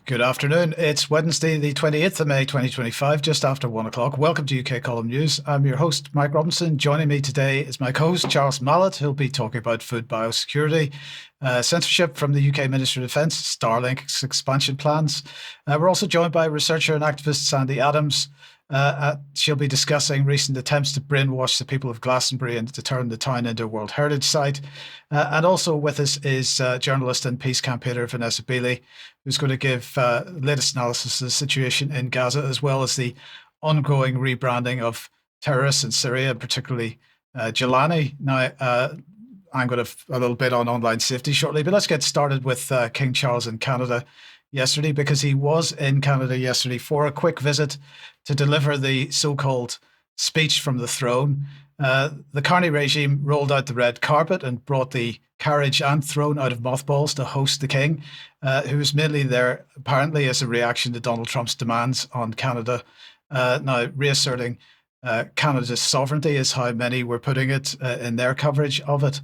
Good afternoon. It's Wednesday, the 28th of May, 2025, just after 1 o'clock. Welcome to UK Column News. I'm your host, Mike Robinson. Joining me today is my co-host, Charles Mallet, who'll be talking about food biosecurity, censorship from the UK Ministry of Defence, Starlink's expansion plans. We're also joined by researcher and activist Sandy Adams. She'll be discussing recent attempts to brainwash the people of Glastonbury and to turn the town into a World Heritage Site. And also with us is journalist and peace campaigner Vanessa Beeley, who's going to give latest analysis of the situation in Gaza, as well as the ongoing rebranding of terrorists in Syria, and particularly Jelani. Now, I'm going to a little bit on online safety shortly, but let's get started with King Charles in Canada yesterday, because he was in Canada yesterday for a quick visit to deliver the so-called speech from the throne. The Carney regime rolled out the red carpet and brought the carriage and throne out of mothballs to host the king, who was mainly there apparently as a reaction to Donald Trump's demands on Canada. Now, reasserting Canada's sovereignty is how many were putting it in their coverage of it.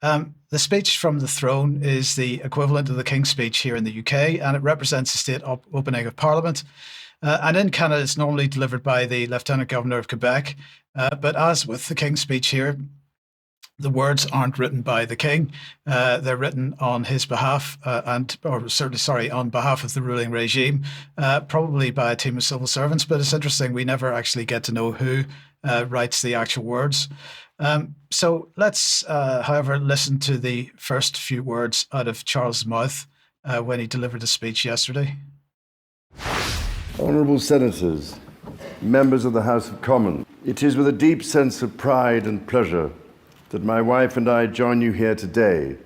The speech from the throne is the equivalent of the King's Speech here in the UK, and it represents the state opening of Parliament. And in Canada, it's normally delivered by the Lieutenant Governor of Quebec. But as with the King's Speech here, the words aren't written by the King. They're written on his behalf, on behalf of the ruling regime, probably by a team of civil servants. But it's interesting, we never actually get to know who writes the actual words. So let's, however, listen to the first few words out of Charles' mouth when he delivered a speech yesterday. Honourable Senators, members of the House of Commons, it is with a deep sense of pride and pleasure that my wife and I join you here today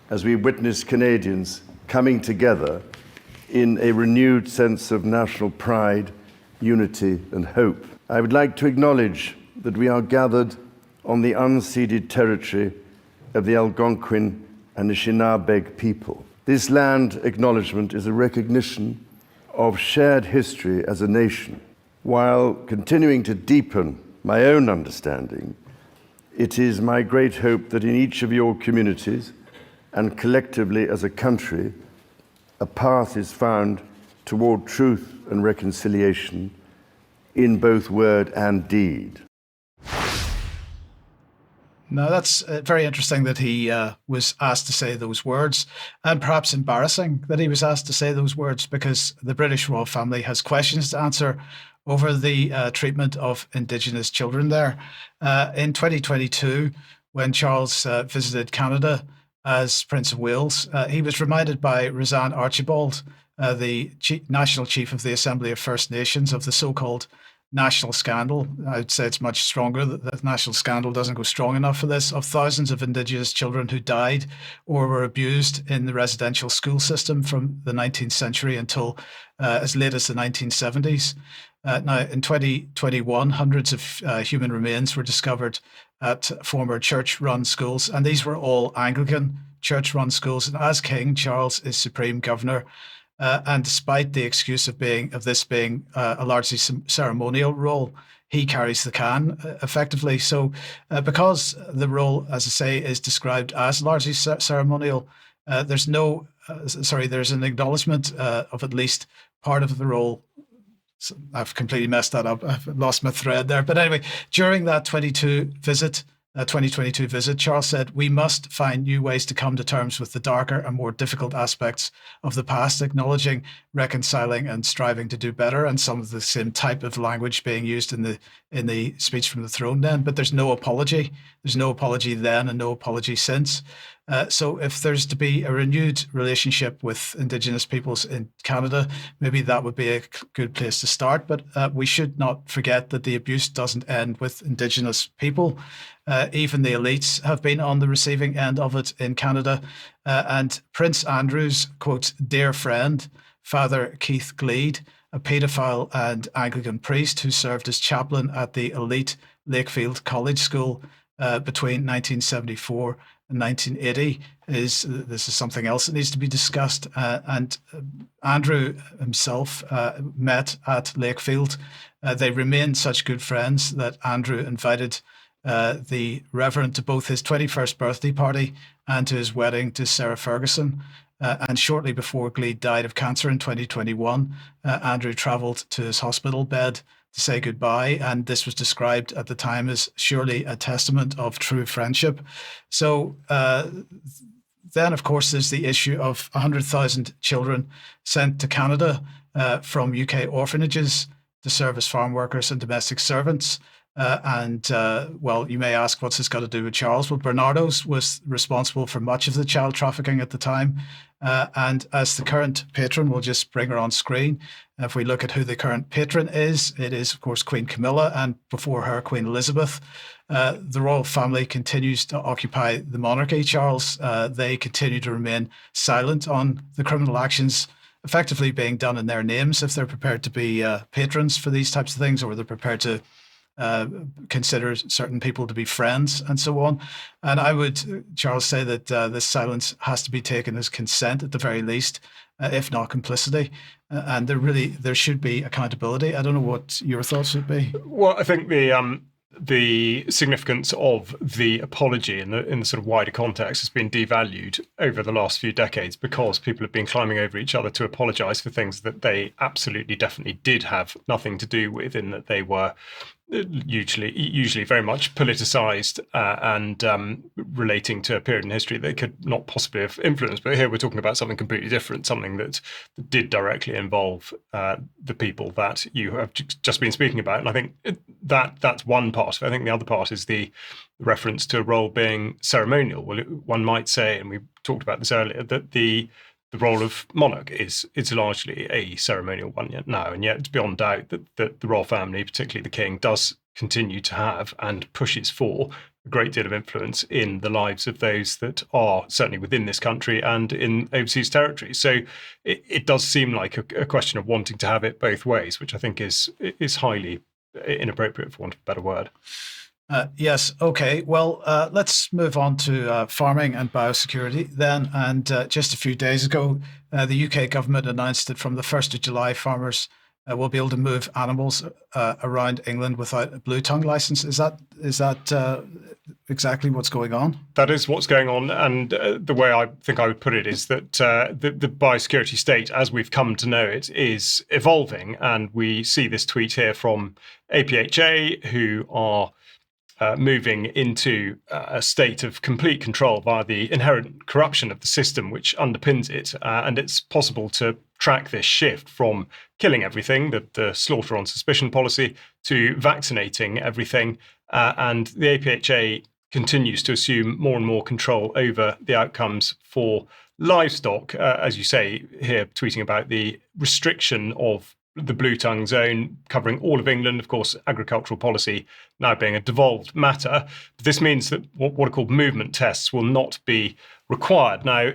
as we witness Canadians coming together in a renewed sense of national pride, unity and hope. I would like to acknowledge that we are gathered on the unceded territory of the Algonquin and Anishinaabe people. This land acknowledgement is a recognition of shared history as a nation. While continuing to deepen my own understanding, it is my great hope that in each of your communities and collectively as a country, a path is found toward truth and reconciliation in both word and deed. Now, that's very interesting that he was asked to say those words, and perhaps embarrassing that he was asked to say those words, because the British royal family has questions to answer over the treatment of Indigenous children there. In 2022, when Charles visited Canada as Prince of Wales, he was reminded by Roseanne Archibald, the National Chief of the Assembly of First Nations, of the so-called national scandal. I would say it's much stronger. The national scandal doesn't go strong enough for this, of thousands of Indigenous children who died or were abused in the residential school system from the 19th century until as late as the 1970s. Now, in 2021, hundreds of human remains were discovered at former church-run schools, and these were all Anglican church-run schools. And as King, Charles is Supreme Governor. And despite the excuse of this being a largely ceremonial role, he carries the can effectively. So because the role, as I say, is described as largely ceremonial, there's an acknowledgement of at least part of the role. So I've completely messed that up. I've lost my thread there. But anyway, during that 2022 visit, Charles said, "We must find new ways to come to terms with the darker and more difficult aspects of the past, acknowledging, reconciling and striving to do better," and some of the same type of language being used in the speech from the throne then. But there's no apology. There's no apology then and no apology since. So if there's to be a renewed relationship with Indigenous peoples in Canada, maybe that would be a good place to start. But we should not forget that the abuse doesn't end with Indigenous people. Even the elites have been on the receiving end of it in Canada. And Prince Andrew's, quote, dear friend, Father Keith Gleed, a paedophile and Anglican priest who served as chaplain at the elite Lakefield College School between 1974 and 1980, this is something else that needs to be discussed. And Andrew himself met at Lakefield. They remained such good friends that Andrew invited the Reverend to both his 21st birthday party and to his wedding to Sarah Ferguson. And shortly before Gleed died of cancer in 2021, Andrew travelled to his hospital bed to say goodbye. And this was described at the time as surely a testament of true friendship. So then, of course, there's the issue of 100,000 children sent to Canada from UK orphanages to serve as farm workers and domestic servants. Well, you may ask, what's this got to do with Charles? Well, Bernardo's was responsible for much of the child trafficking at the time. And as the current patron, we'll just bring her on screen. If we look at who the current patron is, it is, of course, Queen Camilla, and before her, Queen Elizabeth. The royal family continues to occupy the monarchy, Charles. They continue to remain silent on the criminal actions effectively being done in their names if they're prepared to be patrons for these types of things, or they're prepared to consider certain people to be friends and so on. And I would, Charles, say that this silence has to be taken as consent at the very least, if not complicity. And there should be accountability. I don't know what your thoughts would be. Well, I think the significance of the apology in the sort of wider context has been devalued over the last few decades because people have been climbing over each other to apologise for things that they absolutely, definitely did have nothing to do with, in that they were usually very much politicised and relating to a period in history they could not possibly have influenced. But here we're talking about something completely different, something that did directly involve the people that you have just been speaking about. And I think that's one part. I think the other part is the reference to a role being ceremonial. Well, one might say, and we talked about this earlier, that the role of monarch is largely a ceremonial one yet now, and yet it's beyond doubt that the royal family, particularly the king, does continue to have and pushes for a great deal of influence in the lives of those that are certainly within this country and in overseas territories. So it does seem like a question of wanting to have it both ways, which I think is highly inappropriate, for want of a better word. Yes. Okay. Well, let's move on to farming and biosecurity then. And just a few days ago, the UK government announced that from the 1st of July, farmers will be able to move animals around England without a Bluetongue license. Is that exactly what's going on? That is what's going on. And the way I think I would put it is that the biosecurity state, as we've come to know it, is evolving. And we see this tweet here from APHA, who are moving into a state of complete control via the inherent corruption of the system which underpins it. And it's possible to track this shift from killing everything, the slaughter on suspicion policy, to vaccinating everything. And the APHA continues to assume more and more control over the outcomes for livestock, as you say here, tweeting about the restriction of the Bluetongue zone covering all of England, of course, agricultural policy now being a devolved matter. But this means that what are called movement tests will not be required. Now,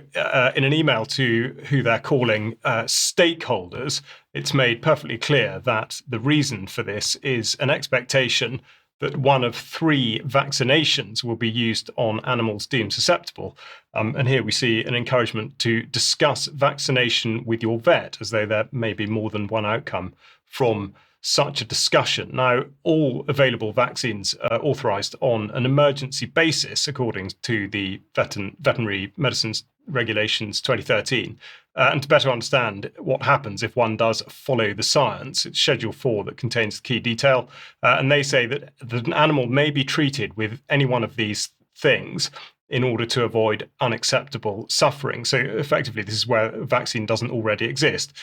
in an email to who they're calling stakeholders, it's made perfectly clear that the reason for this is an expectation that one of 3 vaccinations will be used on animals deemed susceptible. And here we see an encouragement to discuss vaccination with your vet, as though there may be more than one outcome from such a discussion. Now, all available vaccines are authorised on an emergency basis, according to the Veterinary Medicines Regulations 2013. And to better understand what happens if one does follow the science, it's Schedule 4 that contains the key detail. And they say that an animal may be treated with any one of these things in order to avoid unacceptable suffering. So effectively, this is where a vaccine doesn't already exist.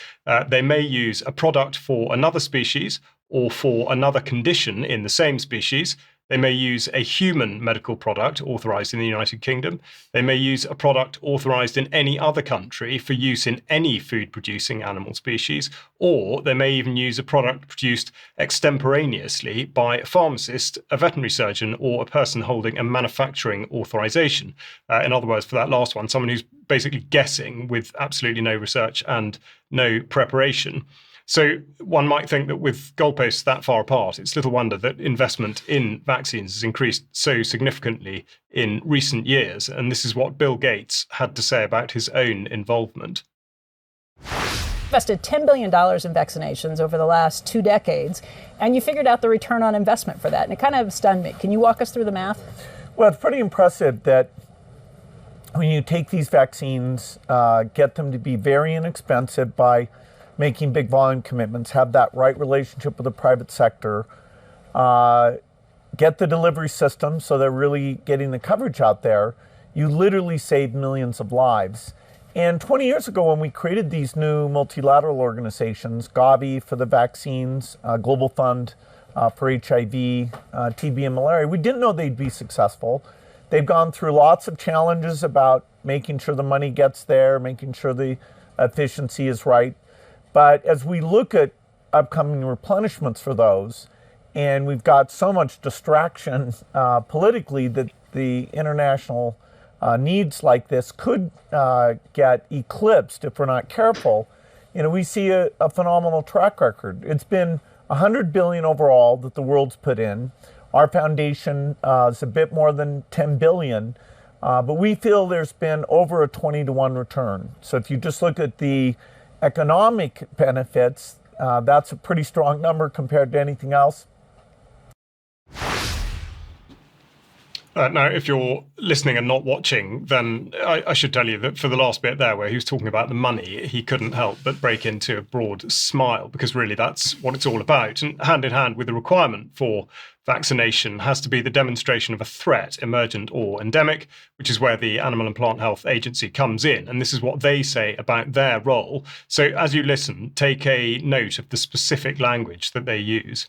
They may use a product for another species or for another condition in the same species. They may use a human medical product authorised in the United Kingdom. They may use a product authorised in any other country for use in any food-producing animal species, or they may even use a product produced extemporaneously by a pharmacist, a veterinary surgeon, or a person holding a manufacturing authorisation. In other words, for that last one, someone who's basically guessing with absolutely no research and no preparation. So one might think that with goalposts that far apart, it's little wonder that investment in vaccines has increased so significantly in recent years. And this is what Bill Gates had to say about his own involvement. Invested $10 billion in vaccinations over the last 2 decades, and you figured out the return on investment for that. And it kind of stunned me. Can you walk us through the math? Well, it's pretty impressive that when you take these vaccines, get them to be very inexpensive by making big volume commitments, have that right relationship with the private sector, get the delivery system so they're really getting the coverage out there, you literally save millions of lives. And 20 years ago, when we created these new multilateral organizations, Gavi for the vaccines, Global Fund for HIV, TB and malaria, we didn't know they'd be successful. They've gone through lots of challenges about making sure the money gets there, making sure the efficiency is right. But as we look at upcoming replenishments for those, and we've got so much distraction politically that the international needs like this could get eclipsed if we're not careful, we see a phenomenal track record. It's been $100 billion overall that the world's put in. Our foundation is a bit more than $10 billion, but we feel there's been over a 20-to-1 return. So if you just look at the economic benefits, that's a pretty strong number compared to anything else. Now, if you're listening and not watching, then I should tell you that for the last bit there where he was talking about the money, he couldn't help but break into a broad smile, because really that's what it's all about. And hand in hand with the requirement for vaccination has to be the demonstration of a threat, emergent or endemic, which is where the Animal and Plant Health Agency comes in. And this is what they say about their role. So as you listen, take a note of the specific language that they use.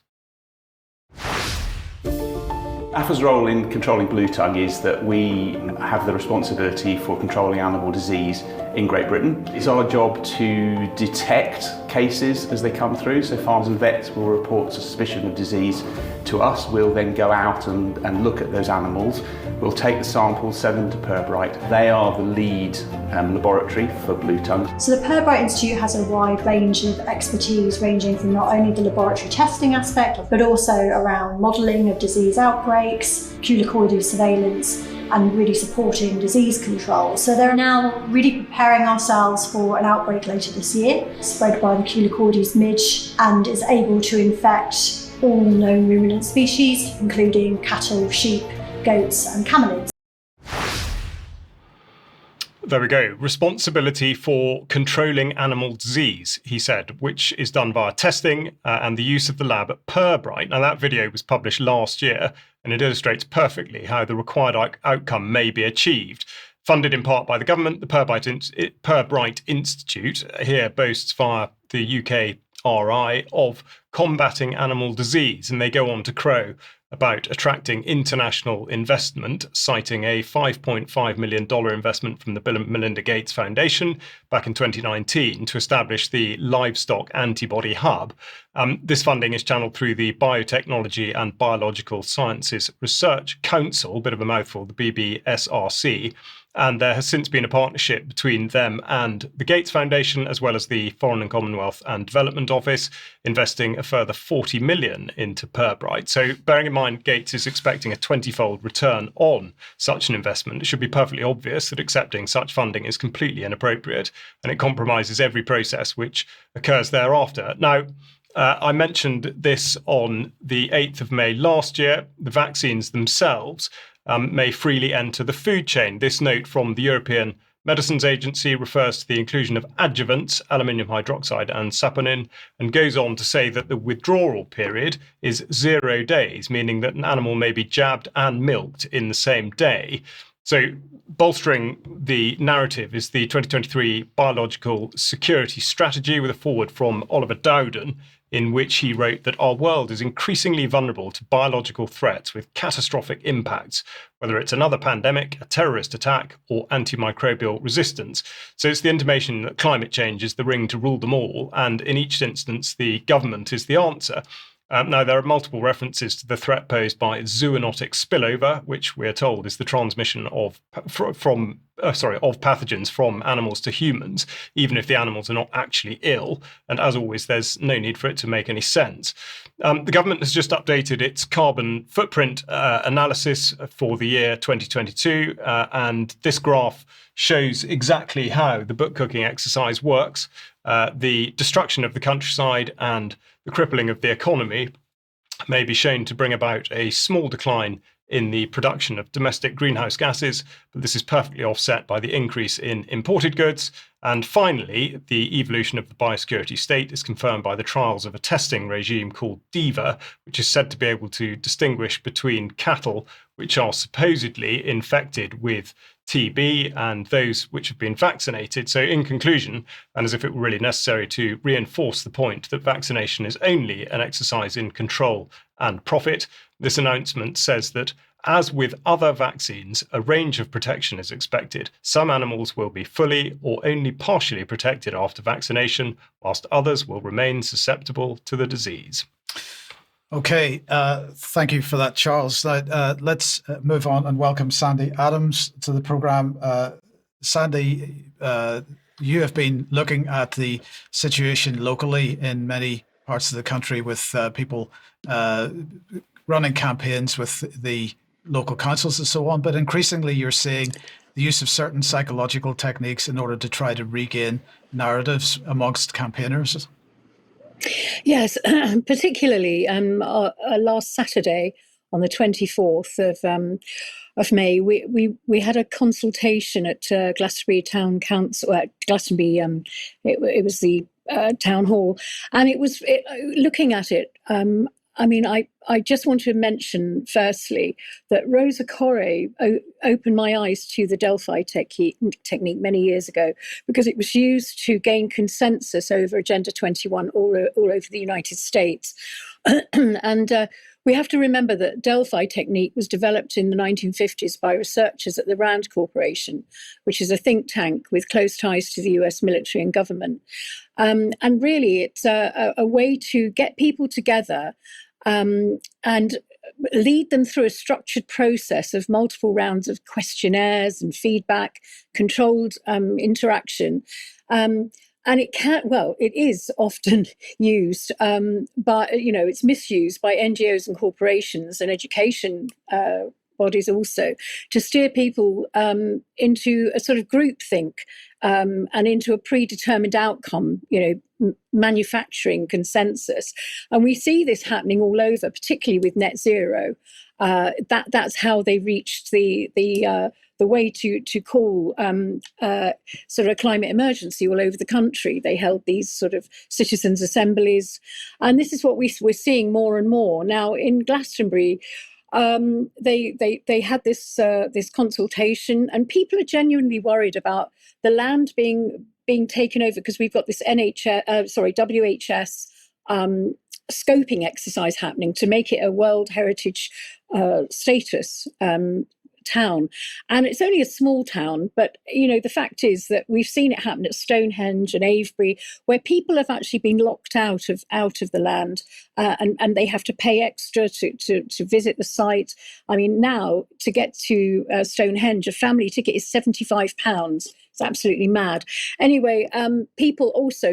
APHA's role in controlling Bluetongue is that we have the responsibility for controlling animal disease in Great Britain. It's our job to detect cases as they come through, so farmers and vets will report suspicion of disease to us. We'll then go out and look at those animals. We'll take the samples, send them to Pirbright. They are the lead laboratory for Bluetongue. So the Pirbright Institute has a wide range of expertise, ranging from not only the laboratory testing aspect, but also around modelling of disease outbreaks, culicoidal surveillance, and really supporting disease control. So they're now really preparing ourselves for an outbreak later this year, spread by the culicoides midge, and is able to infect all known ruminant species, including cattle, sheep, goats, and camelids. There we go. Responsibility for controlling animal disease, he said, which is done via testing and the use of the lab at Pirbright. Now, that video was published last year, and it illustrates perfectly how the required outcome may be achieved. Funded in part by the government, the Pirbright Institute here boasts via the UK RI of combating animal disease, and they go on to crow about attracting international investment, citing a $5.5 million investment from the Bill and Melinda Gates Foundation back in 2019 to establish the Livestock Antibody Hub. This funding is channeled through the Biotechnology and Biological Sciences Research Council, a bit of a mouthful, the BBSRC. And there has since been a partnership between them and the Gates Foundation, as well as the Foreign and Commonwealth and Development Office, investing a further $40 million into Pirbright. So bearing in mind, Gates is expecting a 20-fold return on such an investment, it should be perfectly obvious that accepting such funding is completely inappropriate, and it compromises every process which occurs thereafter. Now, I mentioned this on the 8th of May last year. The vaccines themselves may freely enter the food chain. This note from the European Medicines Agency refers to the inclusion of adjuvants, aluminium hydroxide and saponin, and goes on to say that the withdrawal period is 0 days, meaning that an animal may be jabbed and milked in the same day. So bolstering the narrative is the 2023 Biological Security Strategy with a foreword from Oliver Dowden, in which he wrote that our world is increasingly vulnerable to biological threats with catastrophic impacts, whether it's another pandemic, a terrorist attack, or antimicrobial resistance. So it's the intimation that climate change is the ring to rule them all, and in each instance, the government is the answer. Now, there are multiple references to the threat posed by zoonotic spillover, which we're told is the transmission of pathogens from animals to humans, even if the animals are not actually ill. And as always, there's no need for it to make any sense. The government has just updated its carbon footprint analysis for the year 2022, and this graph shows exactly how the book cooking exercise works. The destruction of the countryside and the crippling of the economy may be shown to bring about a small decline in the production of domestic greenhouse gases, but this is perfectly offset by the increase in imported goods. And finally, the evolution of the biosecurity state is confirmed by the trials of a testing regime called DIVA, which is said to be able to distinguish between cattle which are supposedly infected with TB and those which have been vaccinated. So in conclusion, and as if it were really necessary to reinforce the point that vaccination is only an exercise in control and profit, this announcement says that, as with other vaccines, a range of protection is expected. Some animals will be fully or only partially protected after vaccination, whilst others will remain susceptible to the disease. Okay, thank you for that, Charles. Let's move on and welcome Sandy Adams to the programme. Sandy, you have been looking at the situation locally in many parts of the country with people running campaigns with the local councils and so on, but increasingly you're seeing the use of certain psychological techniques in order to try to regain narratives amongst campaigners. Yes, particularly last Saturday on the 24th of May, we had a consultation at Glastonbury Town Council. At Glastonbury, it was the town hall, and it was looking at it. I just want to mention firstly that Rosa Corey opened my eyes to the Delphi technique many years ago, because it was used to gain consensus over Agenda 21 all over the United States. And we have to remember that Delphi technique was developed in the 1950s by researchers at the Rand Corporation, which is a think tank with close ties to the US military and government. And really, it's a way to get people together and lead them through a structured process of multiple rounds of questionnaires and feedback, controlled interaction. And it is often used, but, it's misused by NGOs and corporations and education bodies also, to steer people into a sort of groupthink and into a predetermined outcome, manufacturing consensus. And we see this happening all over, particularly with net zero. That's how they reached the way to call sort of a climate emergency all over the country. They held these sort of citizens' assemblies, and this is what we're seeing more and more now in Glastonbury. They had this consultation, and people are genuinely worried about the land being taken over, because we've got this WHS scoping exercise happening to make it a World Heritage status town. And it's only a small town, but the fact is that we've seen it happen at Stonehenge and Avebury, where people have actually been locked out of the land, and they have to pay extra to visit the site. I mean, now to get to Stonehenge, a family ticket is £75. It's absolutely mad. Anyway,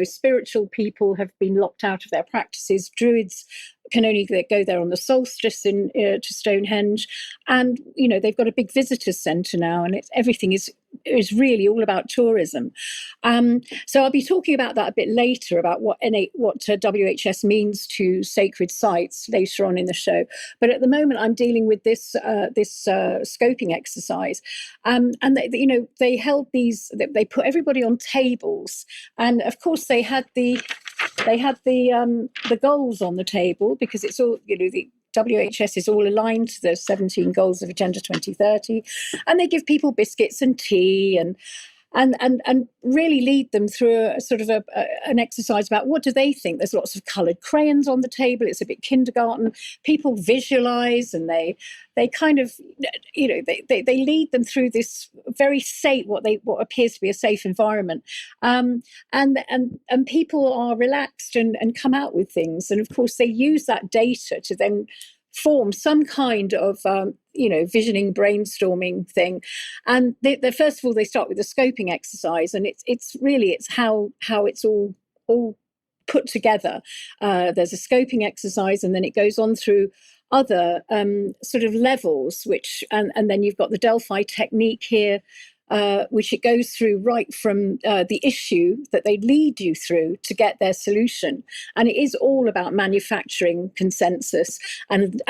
spiritual people have been locked out of their practices. Druids can only go there on the solstice to Stonehenge, and they've got a big visitors centre now, and everything is really all about tourism. So I'll be talking about that a bit later, about what WHS means to sacred sites later on in the show. But at the moment, I'm dealing with this scoping exercise, and they held these. They put everybody on tables, and of course they had the goals on the table, because it's all, the WHS is all aligned to the 17 goals of Agenda 2030, and they give people biscuits and tea and really lead them through a sort of an exercise about what do they think. There's lots of coloured crayons on the table. It's a bit kindergarten. People visualise, and they kind of, they lead them through this very safe, what appears to be a safe environment, and people are relaxed and come out with things. And of course, they use that data to then form some kind of visioning, brainstorming thing. And first of all, they start with the scoping exercise, and it's how it's all put together. There's a scoping exercise, and then it goes on through other sort of levels, and then you've got the Delphi technique here. which it goes through right from the issue that they lead you through to get their solution. And it is all about manufacturing consensus and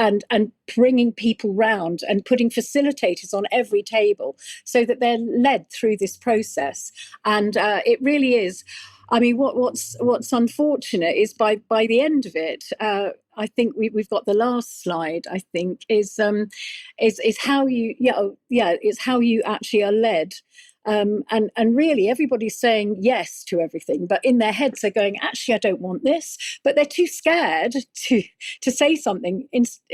bringing people round and putting facilitators on every table so that they're led through this process. And it really is. I mean, what's unfortunate is by the end of it, I think we've got the last slide. I think is how you it's how you actually are led. And really, everybody's saying yes to everything, but in their heads they're going, actually, I don't want this, but they're too scared to say something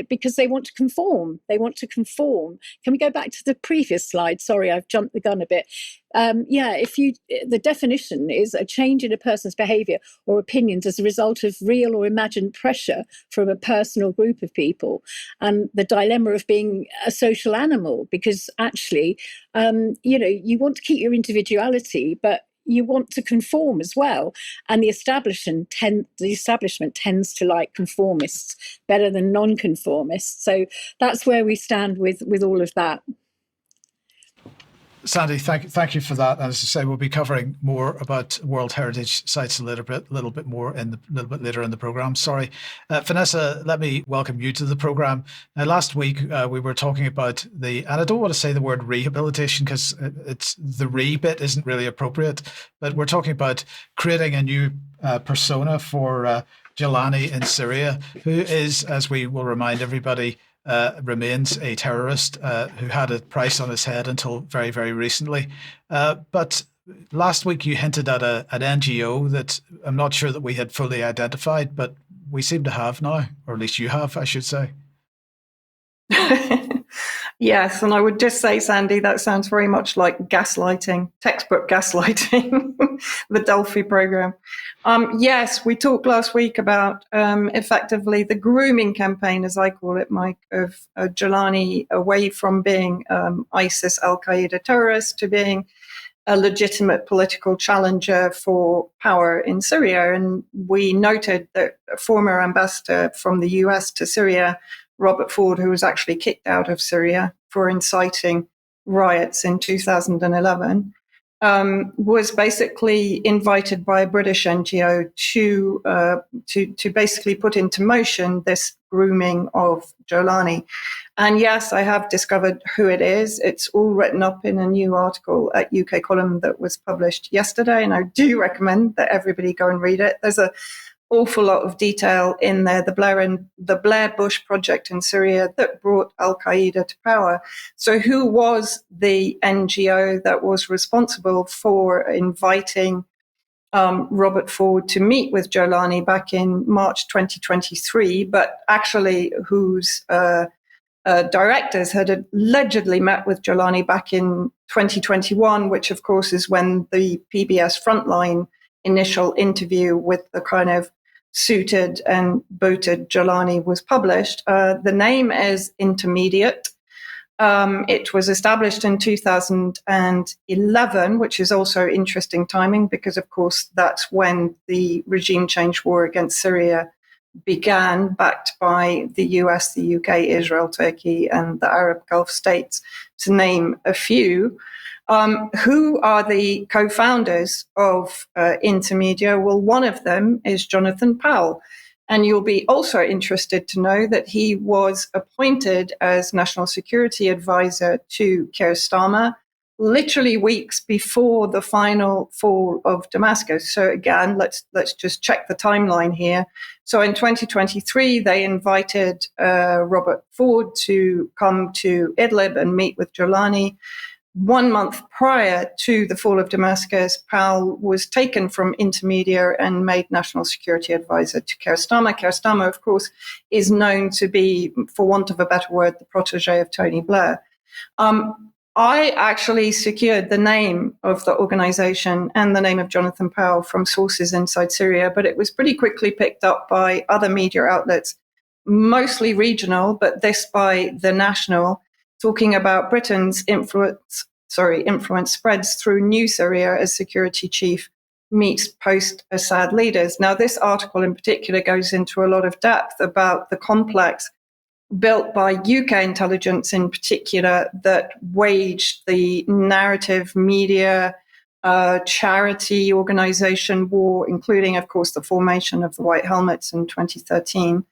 because they want to conform. They want to conform. Can we go back to the previous slide? Sorry, I've jumped the gun a bit. The definition is a change in a person's behaviour or opinions as a result of real or imagined pressure from a person or group of people, and the dilemma of being a social animal, because actually, you want to keep your individuality, but you want to conform as well. And the establishment tends to like conformists better than non-conformists. So that's where we stand with all of that. Sandy, thank you for that. And as I say, we'll be covering more about World Heritage Sites a little bit more a little bit later in the program. Sorry, Vanessa, let me welcome you to the program. Now, last week we were talking about and I don't want to say the word rehabilitation because it's the bit isn't really appropriate, but we're talking about creating a new persona for Jolani in Syria, who is, as we will remind everybody, remains a terrorist who had a price on his head until very, very recently. But last week you hinted at an NGO that I'm not sure that we had fully identified, but we seem to have now, or at least you have, I should say. Yes, and I would just say, Sandy, that sounds very much like gaslighting, textbook gaslighting, the Delphi program. Yes, we talked last week about effectively the grooming campaign, as I call it, Mike, of Jolani away from being ISIS, Al-Qaeda terrorist to being a legitimate political challenger for power in Syria. And we noted that a former ambassador from the US to Syria, Robert Ford, who was actually kicked out of Syria for inciting riots in 2011, was basically invited by a British NGO to basically put into motion this grooming of Jolani. And yes, I have discovered who it is. It's all written up in a new article at UK Column that was published yesterday, and I do recommend that everybody go and read it. There's an awful lot of detail in there. The Blair Bush project in Syria that brought Al-Qaeda to power. So who was the NGO that was responsible for inviting Robert Ford to meet with Jolani back in March 2023, but actually whose directors had allegedly met with Jolani back in 2021, which of course is when the PBS Frontline initial interview with the kind of suited and booted Jolani was published. The name is Intermediate. It was established in 2011, which is also interesting timing because, of course, that's when the regime change war against Syria began, backed by the US, the UK, Israel, Turkey, and the Arab Gulf states, to name a few. Who are the co-founders of Intermedia? Well, one of them is Jonathan Powell. And you'll be also interested to know that he was appointed as National Security Advisor to Keir Starmer literally weeks before the final fall of Damascus. So again, let's just check the timeline here. So in 2023, they invited Robert Ford to come to Idlib and meet with Jolani. 1 month prior to the fall of Damascus, Powell was taken from Intermedia and made National Security Advisor to Keir Starmer. Keir Starmer, of course, is known to be, for want of a better word, the protege of Tony Blair. I actually secured the name of the organization and the name of Jonathan Powell from sources inside Syria, but it was pretty quickly picked up by other media outlets, mostly regional, but this by The National, talking about Britain's influence spreads through New Syria as security chief meets post-Assad leaders. Now, this article in particular goes into a lot of depth about the complex built by UK intelligence in particular that waged the narrative media, charity organization war, including, of course, the formation of the White Helmets in 2013,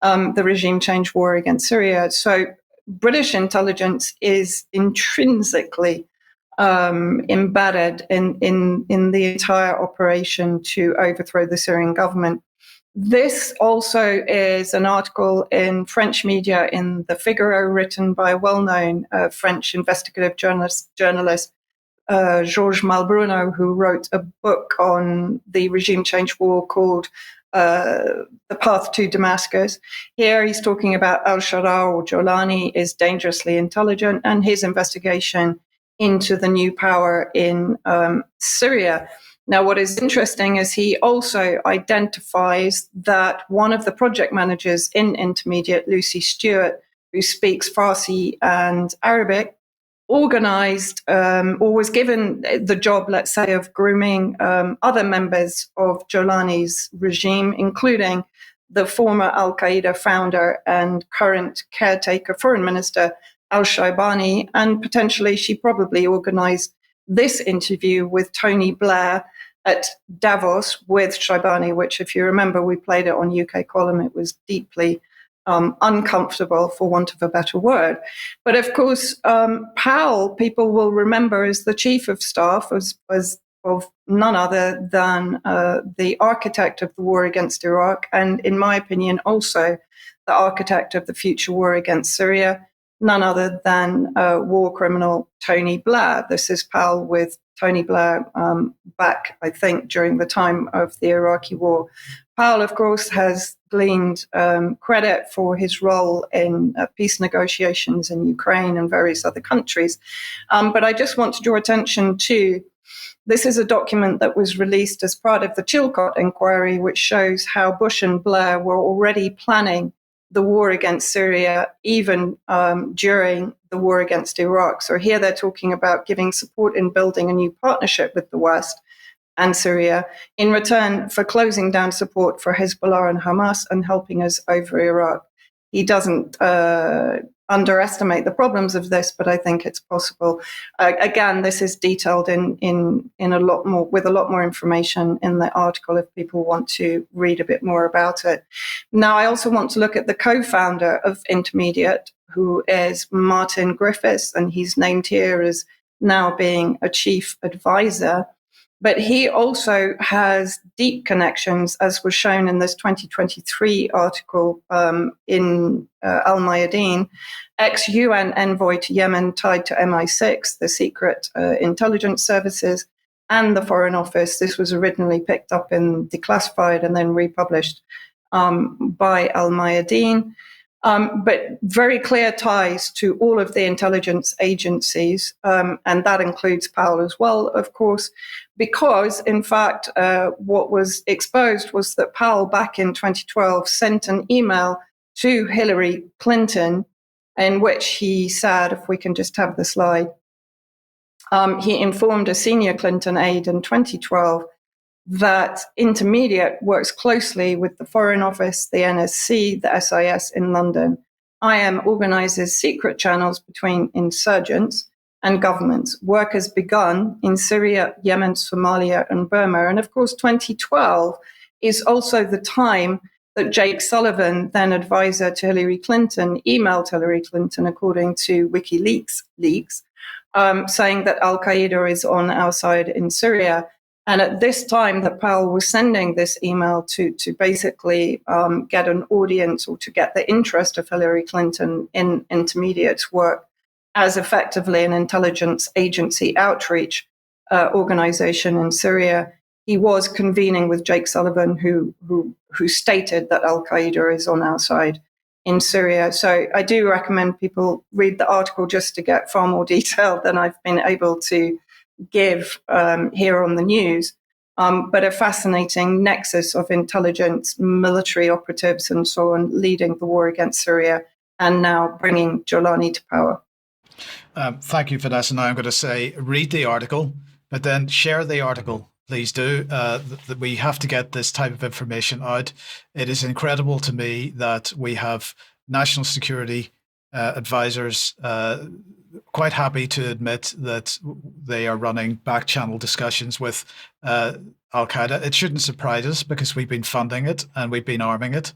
the regime change war against Syria. So British intelligence is intrinsically embedded in the entire operation to overthrow the Syrian government. This also is an article in French media in the Figaro, written by a well-known French investigative journalist, Georges Malbruno, who wrote a book on the regime change war called The Path to Damascus. Here he's talking about al-Sharaa, or Jolani, is dangerously intelligent, and his investigation into the new power in Syria. Now, what is interesting is he also identifies that one of the project managers in Intermediate, Lucy Stewart, who speaks Farsi and Arabic, organized or was given the job, let's say, of grooming other members of Jolani's regime, including the former al-Qaeda founder and current caretaker foreign minister, al-Shaibani, and potentially she probably organized this interview with Tony Blair at Davos with Shaibani, which, if you remember, we played it on UK Column. It was deeply uncomfortable, for want of a better word. But of course, Powell, people will remember, as the chief of staff, was of none other than the architect of the war against Iraq, and in my opinion, also the architect of the future war against Syria, none other than war criminal Tony Blair. This is Powell with Tony Blair back, I think, during the time of the Iraqi war. Powell, of course, has gleaned credit for his role in peace negotiations in Ukraine and various other countries. But I just want to draw attention to, this is a document that was released as part of the Chilcot inquiry, which shows how Bush and Blair were already planning the war against Syria, even during the war against Iraq. So here they're talking about giving support in building a new partnership with the West and Syria in return for closing down support for Hezbollah and Hamas and helping us over Iraq. He doesn't underestimate the problems of this, but I think it's possible. Again, this is detailed in a lot more, with a lot more information in the article if people want to read a bit more about it. Now, I also want to look at the co-founder of Intermediate, who is Martin Griffiths, and he's named here as now being a chief advisor. But he also has deep connections, as was shown in this 2023 article in Al Mayadeen, ex-UN envoy to Yemen tied to MI6, the secret intelligence services, and the Foreign Office. This was originally picked up in Declassified and then republished by Al Mayadeen. But very clear ties to all of the intelligence agencies, and that includes Powell as well, of course, because, in fact, what was exposed was that Powell, back in 2012, sent an email to Hillary Clinton in which he said, if we can just have the slide, he informed a senior Clinton aide in 2012 that Intermediate works closely with the Foreign Office, the NSC, the SIS in London. IM organizes secret channels between insurgents and governments. Work has begun in Syria, Yemen, Somalia, and Burma. And of course, 2012 is also the time that Jake Sullivan, then advisor to Hillary Clinton, emailed Hillary Clinton, according to WikiLeaks leaks, saying that Al-Qaeda is on our side in Syria. And at this time that Powell was sending this email to basically get an audience or to get the interest of Hillary Clinton in Intermediate's work as effectively an intelligence agency outreach organization in Syria, he was convening with Jake Sullivan, who stated that Al-Qaeda is on our side in Syria. So I do recommend people read the article just to get far more detail than I've been able to give here on the news, but a fascinating nexus of intelligence, military operatives and so on, leading the war against Syria and now bringing Jolani to power. Thank you, Vanessa. Now I'm going to say, read the article, but then share the article. Please do. We have to get this type of information out. It is incredible to me that we have national security advisors quite happy to admit that they are running back-channel discussions with Al-Qaeda. It shouldn't surprise us because we've been funding it and we've been arming it.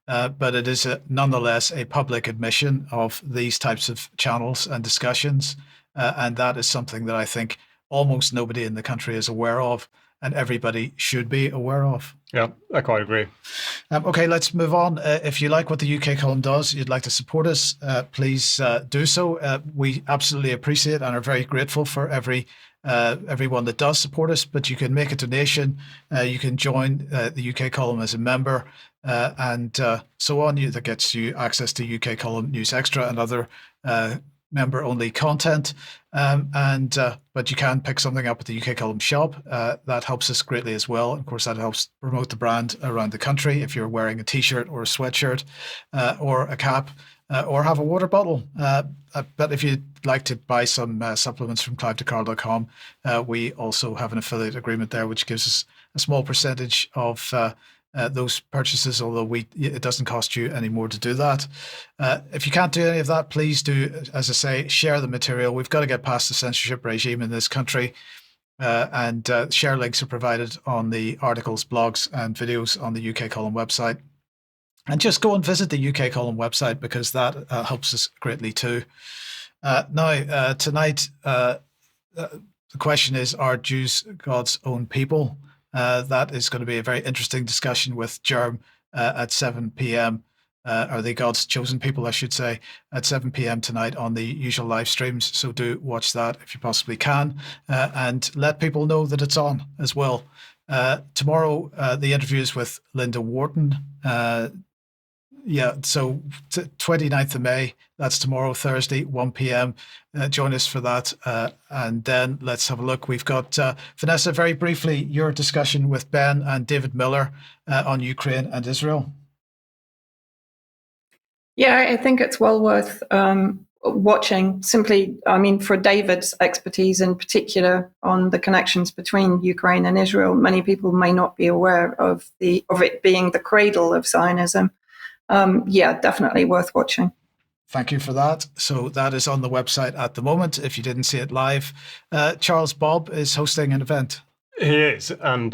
But it is nonetheless a public admission of these types of channels and discussions. And that is something that I think almost nobody in the country is aware of, and everybody should be aware of. Yeah, I quite agree. Okay, let's move on. If you like what the UK column does, you'd like to support us, please do so. We absolutely appreciate and are very grateful for everyone that does support us, but you can make a donation. You can join the UK column as a member and so on. That gets you access to UK column News Extra and other member-only content. But you can pick something up at the UK column shop. That helps us greatly as well. Of course, that helps promote the brand around the country. If you're wearing a T-shirt or a sweatshirt or a cap or have a water bottle. But if you'd like to buy some supplements from clive2carl.com, we also have an affiliate agreement there, which gives us a small percentage of those purchases, although it doesn't cost you any more to do that. If you can't do any of that, please do, as I say, share the material. We've got to get past the censorship regime in this country. And share links are provided on the articles, blogs, and videos on the UK column website. And just go and visit the UK column website because that helps us greatly too. Now, tonight, the question is, are Jews God's own people? That is going to be a very interesting discussion with Germ at 7 p.m. Are they God's chosen people, I should say, at 7 p.m. tonight on the usual live streams. So do watch that if you possibly can, and let people know that it's on as well. Tomorrow, the interview is with Linda Wharton. So 29th of May, that's tomorrow, Thursday, 1 p.m. Join us for that. And then let's have a look. We've got, Vanessa, very briefly, your discussion with Ben and David Miller on Ukraine and Israel. Yeah, I think it's well worth watching. Simply, I mean, for David's expertise in particular on the connections between Ukraine and Israel, many people may not be aware of it being the cradle of Zionism. Definitely worth watching. Thank you for that. So that is on the website at the moment, if you didn't see it live. Charles Bob is hosting an event. He is. And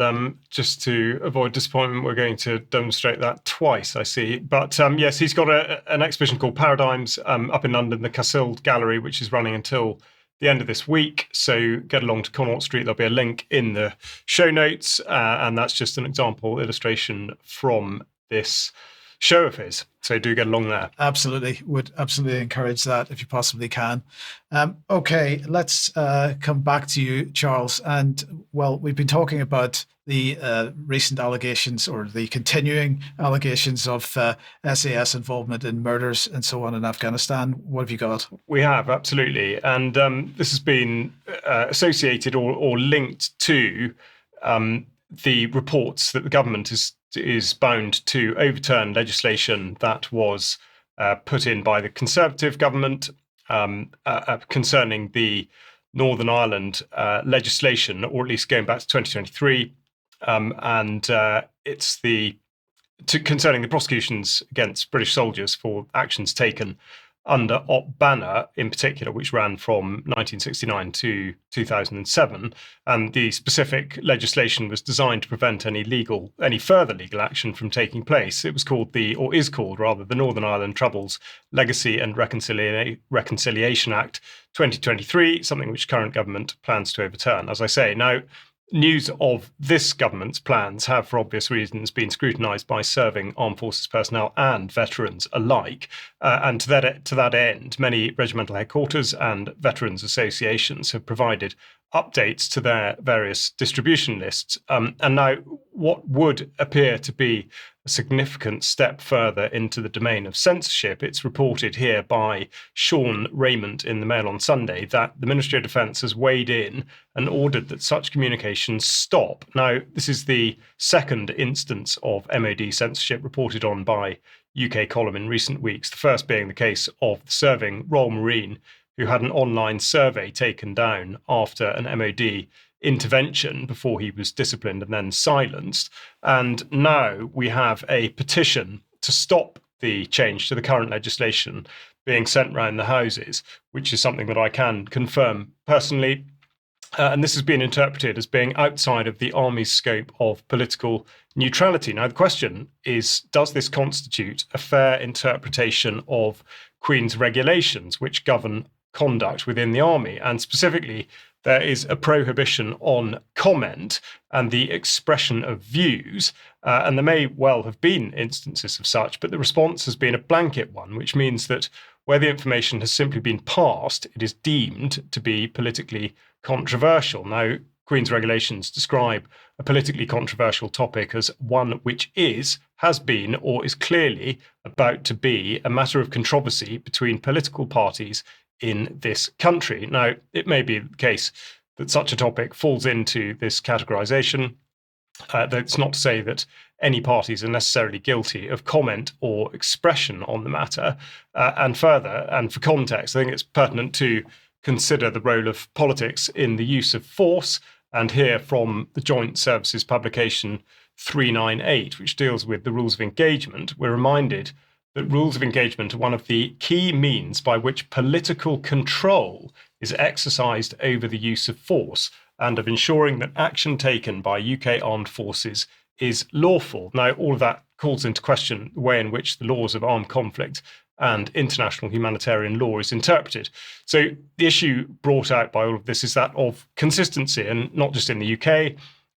just to avoid disappointment, we're going to demonstrate that twice, I see. But yes, he's got an exhibition called Paradigms up in London, the Cassild Gallery, which is running until the end of this week. So get along to Connaught Street. There'll be a link in the show notes. And that's just an example illustration from this show of his. So do get along there. Absolutely. Would absolutely encourage that if you possibly can. Okay, let's come back to you, Charles. And, well, we've been talking about the recent allegations or the continuing allegations of SAS involvement in murders and so on in Afghanistan. What have you got? We have, absolutely. And this has been associated or linked to the reports that the government is bound to overturn legislation that was put in by the Conservative government concerning the Northern Ireland legislation, or at least going back to 2023. It's concerning the prosecutions against British soldiers for actions taken under Op Banner in particular, which ran from 1969 to 2007. And the specific legislation was designed to prevent any further legal action from taking place. It was is called the Northern Ireland Troubles Legacy and Reconciliation Act 2023, something which current government plans to overturn. As I say, now, news of this government's plans have, for obvious reasons, been scrutinised by serving armed forces personnel and veterans alike. And to that end, many regimental headquarters and veterans associations have provided updates to their various distribution lists. And now, what would appear to be a significant step further into the domain of censorship, it's reported here by Sean Raymond in the Mail on Sunday that the Ministry of Defence has weighed in and ordered that such communications stop. Now, this is the second instance of MoD censorship reported on by UK column in recent weeks, the first being the case of the serving Royal Marine who had an online survey taken down after an MoD intervention before he was disciplined and then silenced. And now we have a petition to stop the change to the current legislation being sent round the houses, which is something that I can confirm personally. And this has been interpreted as being outside of the Army's scope of political neutrality. Now, the question is, does this constitute a fair interpretation of Queen's regulations, which govern conduct within the Army? And specifically, there is a prohibition on comment and the expression of views. And there may well have been instances of such, but the response has been a blanket one, which means that where the information has simply been passed, it is deemed to be politically controversial. Now, Queen's regulations describe a politically controversial topic as one which is, has been, or is clearly about to be a matter of controversy between political parties in this country. Now, it may be the case that such a topic falls into this categorization. That's not to say that any parties are necessarily guilty of comment or expression on the matter. And further, and for context, I think it's pertinent to consider the role of politics in the use of force, and hear from the Joint Services publication 398, which deals with the rules of engagement. We're reminded that rules of engagement are one of the key means by which political control is exercised over the use of force, and of ensuring that action taken by UK armed forces is lawful. Now, all of that calls into question the way in which the laws of armed conflict and international humanitarian law is interpreted. So the issue brought out by all of this is that of consistency, and not just in the UK.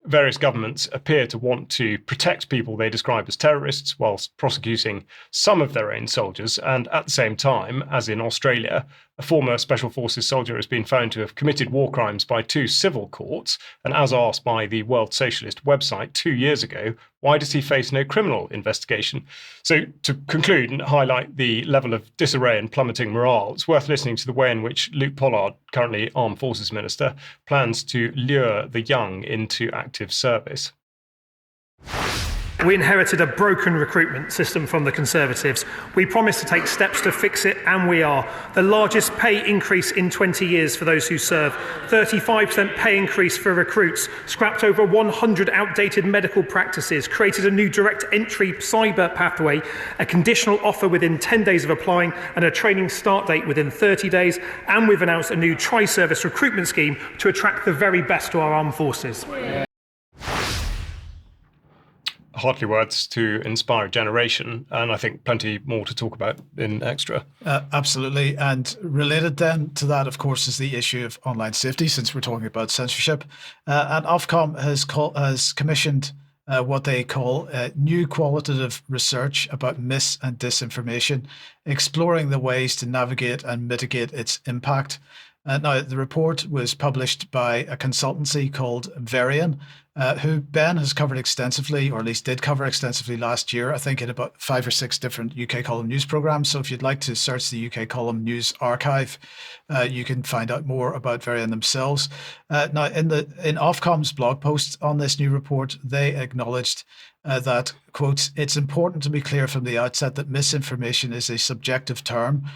Various governments appear to want to protect people they describe as terrorists whilst prosecuting some of their own soldiers. And at the same time, as in Australia, a former Special Forces soldier has been found to have committed war crimes by 2 civil courts. And as asked by the World Socialist website 2 years ago, why does he face no criminal investigation? So to conclude and highlight the level of disarray and plummeting morale, it's worth listening to the way in which Luke Pollard, currently Armed Forces Minister, plans to lure the young into active service. We inherited a broken recruitment system from the Conservatives. We promised to take steps to fix it, and we are. The largest pay increase in 20 years for those who serve, 35% pay increase for recruits, scrapped over 100 outdated medical practices, created a new direct entry cyber pathway, a conditional offer within 10 days of applying, and a training start date within 30 days. And we've announced a new tri-service recruitment scheme to attract the very best to our armed forces. Hardly words to inspire a generation, and I think plenty more to talk about in Extra. Absolutely. And related then to that, of course, is the issue of online safety, since we're talking about censorship. And Ofcom has commissioned what they call new qualitative research about mis and disinformation, exploring the ways to navigate and mitigate its impact. Now, the report was published by a consultancy called Varian, who Ben has covered extensively, or at least did cover extensively last year, I think in about 5 or 6 different UK column news programs. So if you'd like to search the UK column news archive, you can find out more about Varian themselves. Now, in Ofcom's blog post on this new report, they acknowledged that, quote, "It's important to be clear from the outset that misinformation is a subjective term.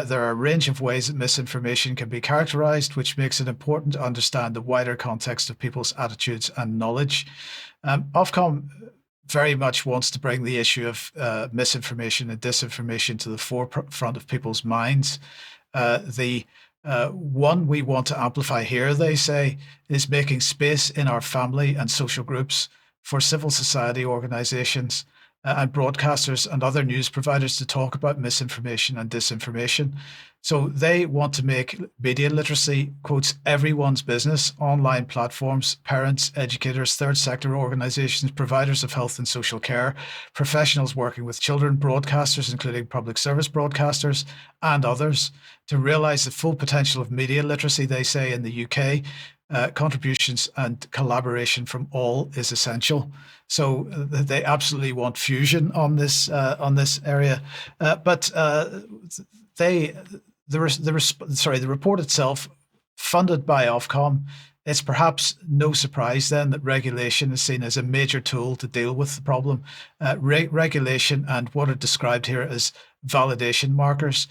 There are a range of ways that misinformation can be characterized, which makes it important to understand the wider context of people's attitudes and knowledge." Ofcom very much wants to bring the issue of misinformation and disinformation to the forefront of people's minds. The one we want to amplify here, they say, is making space in our family and social groups for civil society organizations and broadcasters and other news providers to talk about misinformation and disinformation. So they want to make media literacy, quotes, everyone's business. Online platforms, parents, educators, third sector organizations, providers of health and social care, professionals working with children, broadcasters, including public service broadcasters, and others, to realize the full potential of media literacy, they say, in the UK. Contributions and collaboration from all is essential. So they absolutely want fusion on this area. But the report itself, funded by Ofcom, it's perhaps no surprise then that regulation is seen as a major tool to deal with the problem. Regulation and what are described here as validation markers.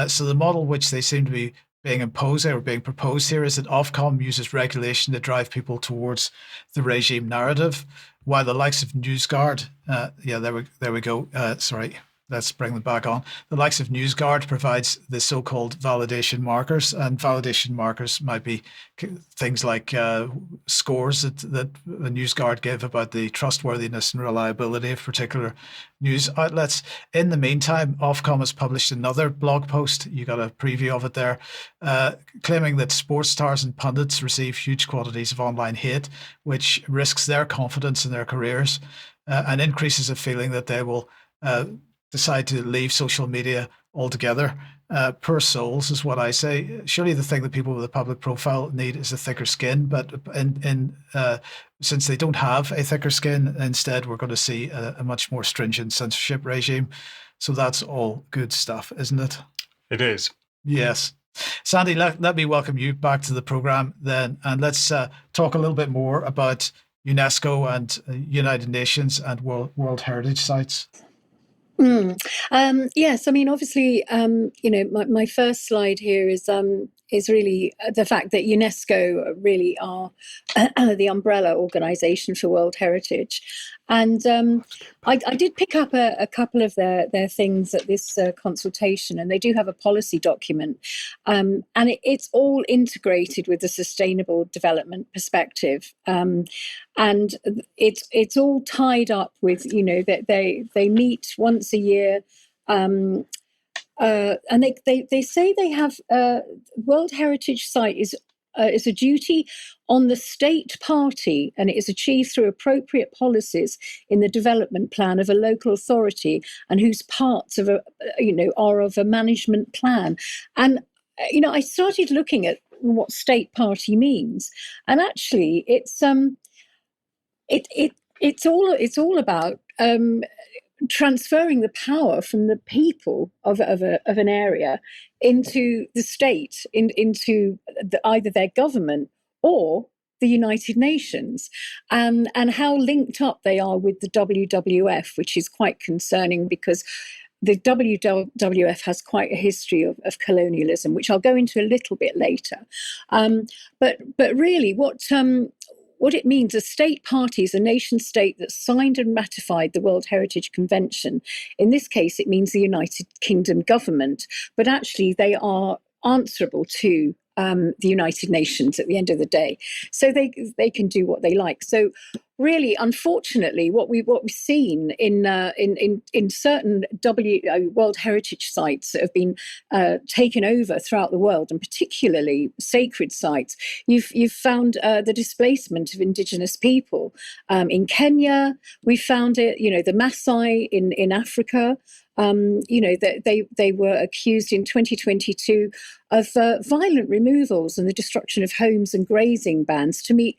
So the model which they seem to be being imposed or being proposed here is that Ofcom uses regulation to drive people towards the regime narrative, while the likes of NewsGuard, there we go. Sorry, let's bring them back on. The likes of NewsGuard provides the so-called validation markers, and validation markers might be things like scores that a NewsGuard give about the trustworthiness and reliability of particular news outlets. In the meantime, Ofcom has published another blog post, you got a preview of it there, claiming that sports stars and pundits receive huge quantities of online hate, which risks their confidence in their careers and increases a feeling that they will decide to leave social media altogether. Poor souls is what I say. Surely the thing that people with a public profile need is a thicker skin, but since they don't have a thicker skin, instead we're going to see a much more stringent censorship regime. So that's all good stuff, isn't it? It is. Yes. Sandy, let me welcome you back to the program then, and let's talk a little bit more about UNESCO and United Nations and World Heritage Sites. Yes, I mean, obviously, my first slide here is really the fact that UNESCO really are the umbrella organisation for World Heritage. And I did pick up a couple of their things at this consultation, and they do have a policy document. And it's all integrated with the sustainable development perspective. And it's all tied up with, that they meet once a year. And they say they have World Heritage Site is a duty on the state party, and it is achieved through appropriate policies in the development plan of a local authority, and whose parts of are of a management plan. And I started looking at what state party means, and actually it's all about transferring the power from the people of an area into the state, into either their government or the United Nations, and how linked up they are with the WWF, which is quite concerning because the WWF has quite a history of colonialism, which I'll go into a little bit later. But really, what it means, a state party is a nation state that signed and ratified the World Heritage Convention. In this case, it means the United Kingdom government, but actually they are answerable to the United Nations at the end of the day. So they can do what they like. So really, unfortunately, what we've seen in certain World Heritage sites that have been taken over throughout the world, and particularly sacred sites, you've found the displacement of indigenous people. In Kenya, we found it. The Maasai in Africa. That they were accused in 2022 of violent removals and the destruction of homes and grazing bans to meet,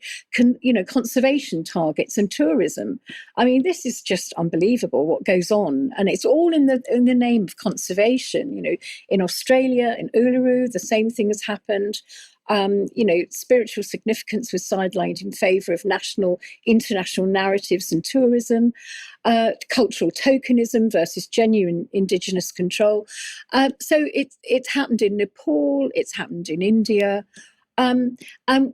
conservation targets and tourism. I mean, this is just unbelievable what goes on, and it's all in the name of conservation. In Australia, in Uluru, the same thing has happened. Spiritual significance was sidelined in favour of international narratives and tourism, cultural tokenism versus genuine indigenous control. So it's happened in Nepal, it's happened in India. And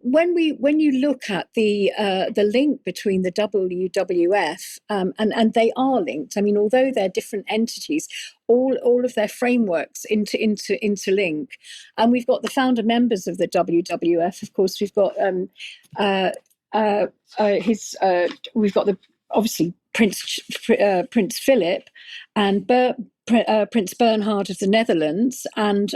when you look at the link between the WWF and they are linked. I mean, although they're different entities, all of their frameworks interlink. And we've got the founder members of the WWF. Of course, we've got we've got obviously Prince Philip and Prince Bernhard of the Netherlands and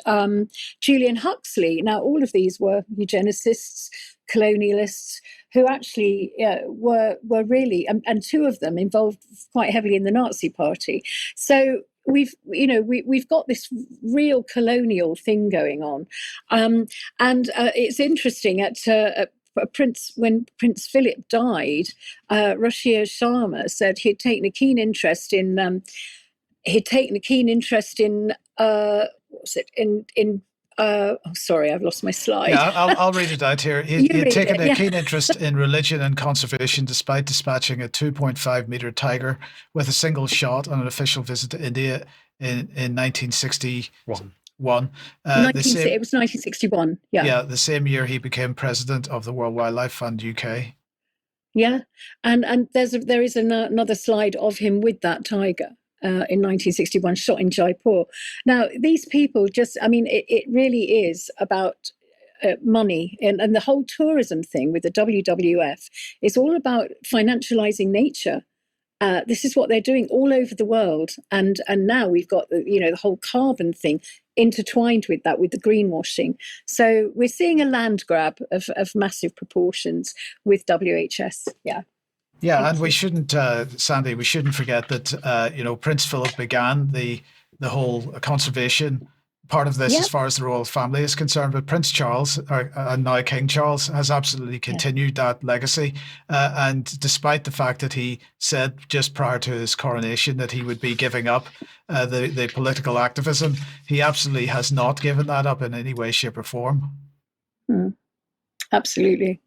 Julian Huxley. Now, all of these were eugenicists, colonialists, who actually were really, and two of them involved quite heavily in the Nazi Party. So we've got this real colonial thing going on, and it's interesting when Prince Philip died, Ruchir Sharma said he'd taken a keen interest in sorry, I've lost my slide. Yeah, I'll read it out here. He'd taken a keen interest in religion and conservation despite dispatching a 2.5 meter tiger with a single shot on an official visit to India in 1961. It was 1961. Yeah, the same year he became president of the World Wildlife Fund UK. Yeah, and there is another slide of him with that tiger. in 1961, shot in Jaipur. Now, these people it really is about money. And the whole tourism thing with the WWF is all about financializing nature. This is what they're doing all over the world. And now we've got, the whole carbon thing intertwined with that, with the greenwashing. So we're seeing a land grab of massive proportions with WHS. Yeah. Yeah, and we shouldn't, Sandy, we shouldn't forget that, Prince Philip began the whole conservation part of this as far as the royal family is concerned. But Prince Charles, and now King Charles, has absolutely continued that legacy. And despite the fact that he said just prior to his coronation that he would be giving up the political activism, he absolutely has not given that up in any way, shape or form. Absolutely.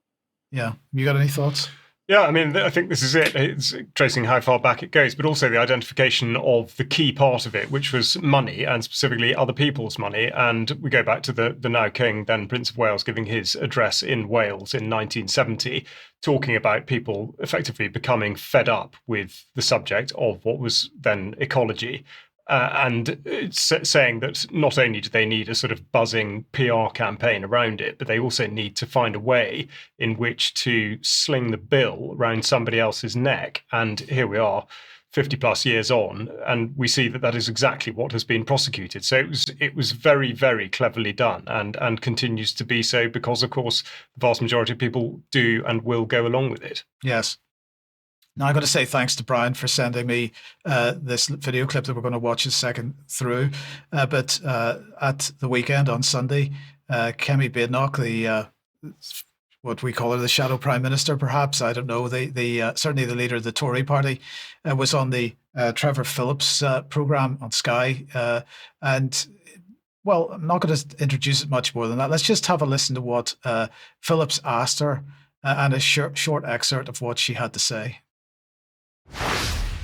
Yeah. You got any thoughts? Yeah, I mean, I think this is it. It's tracing how far back it goes, but also the identification of the key part of it, which was money, and specifically other people's money. And we go back to the now King, then Prince of Wales, giving his address in Wales in 1970, talking about people effectively becoming fed up with the subject of what was then ecology. And saying that not only do they need a sort of buzzing PR campaign around it, but they also need to find a way in which to sling the bill around somebody else's neck. And here we are, 50 plus years on, and we see that is exactly what has been prosecuted. So it was very, very cleverly done, and continues to be so because, of course, the vast majority of people do and will go along with it. Yes. Now, I'm going to say thanks to Brian for sending me this video clip that we're going to watch a second through. But at the weekend on Sunday, Kemi Badenoch, the what we call her, the shadow prime minister, perhaps, I don't know, the certainly the leader of the Tory party, was on the Trevor Phillips program on Sky. And, well, I'm not going to introduce it much more than that. Let's just have a listen to what Phillips asked her and a short excerpt of what she had to say.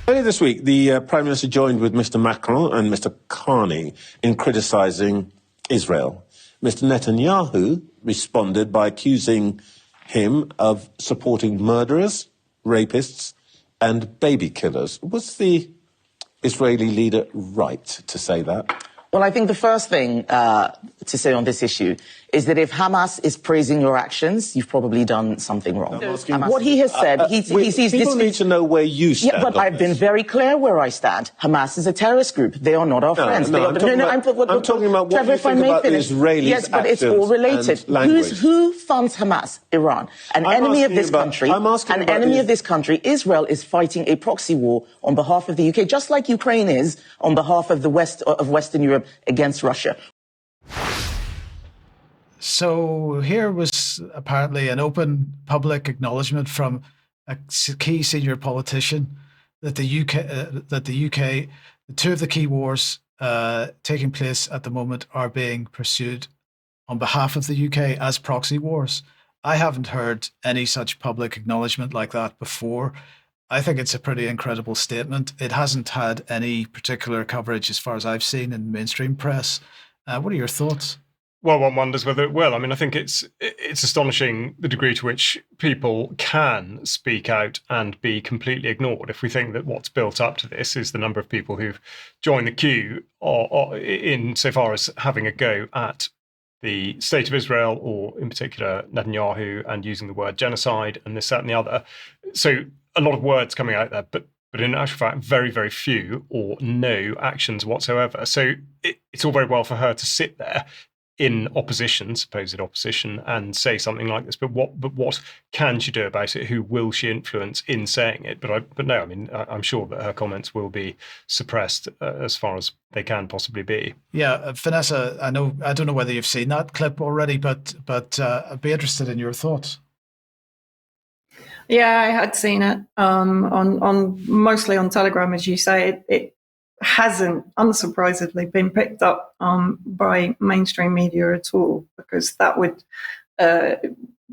Earlier this week, the Prime Minister joined with Mr. Macron and Mr. Carney in criticising Israel. Mr. Netanyahu responded by accusing him of supporting murderers, rapists, and baby killers. Was the Israeli leader right to say that? Well, I think the first thing to say on this issue is that if Hamas is praising your actions, you've probably done something wrong. What he has said, he sees this. People need to know where you stand. Yeah, but I've been very clear where I stand. Hamas is a terrorist group. They are not our friends. I'm talking about what you think about the Israelis' Yes, but it's all related. Who funds Hamas? Iran. An enemy of this country. An enemy of this country. Israel is fighting a proxy war on behalf of the UK, just like Ukraine is on behalf of the West of Western Europe against Russia. So here was apparently an open public acknowledgement from a key senior politician that the UK, two of the key wars taking place at the moment are being pursued on behalf of the UK as proxy wars. I haven't heard any such public acknowledgement like that before. I think it's a pretty incredible statement. It hasn't had any particular coverage as far as I've seen in mainstream press. What are your thoughts? Well, one wonders whether it will. I mean, I think it's astonishing the degree to which people can speak out and be completely ignored. If we think that what's built up to this is the number of people who've joined the queue or in so far as having a go at the state of Israel, or in particular Netanyahu, and using the word genocide and this, that, and the other. So a lot of words coming out there, but in actual fact, very, very few or no actions whatsoever. So it's all very well for her to sit there in opposition, supposed opposition, and say something like this. But what can she do about it? Who will she influence in saying it? But no, I mean, I'm sure that her comments will be suppressed as far as they can possibly be. Yeah, Vanessa, I don't know whether you've seen that clip already, but I'd be interested in your thoughts. Yeah, I had seen it on mostly on Telegram, as you say. It hasn't, unsurprisingly, been picked up by mainstream media at all, because that would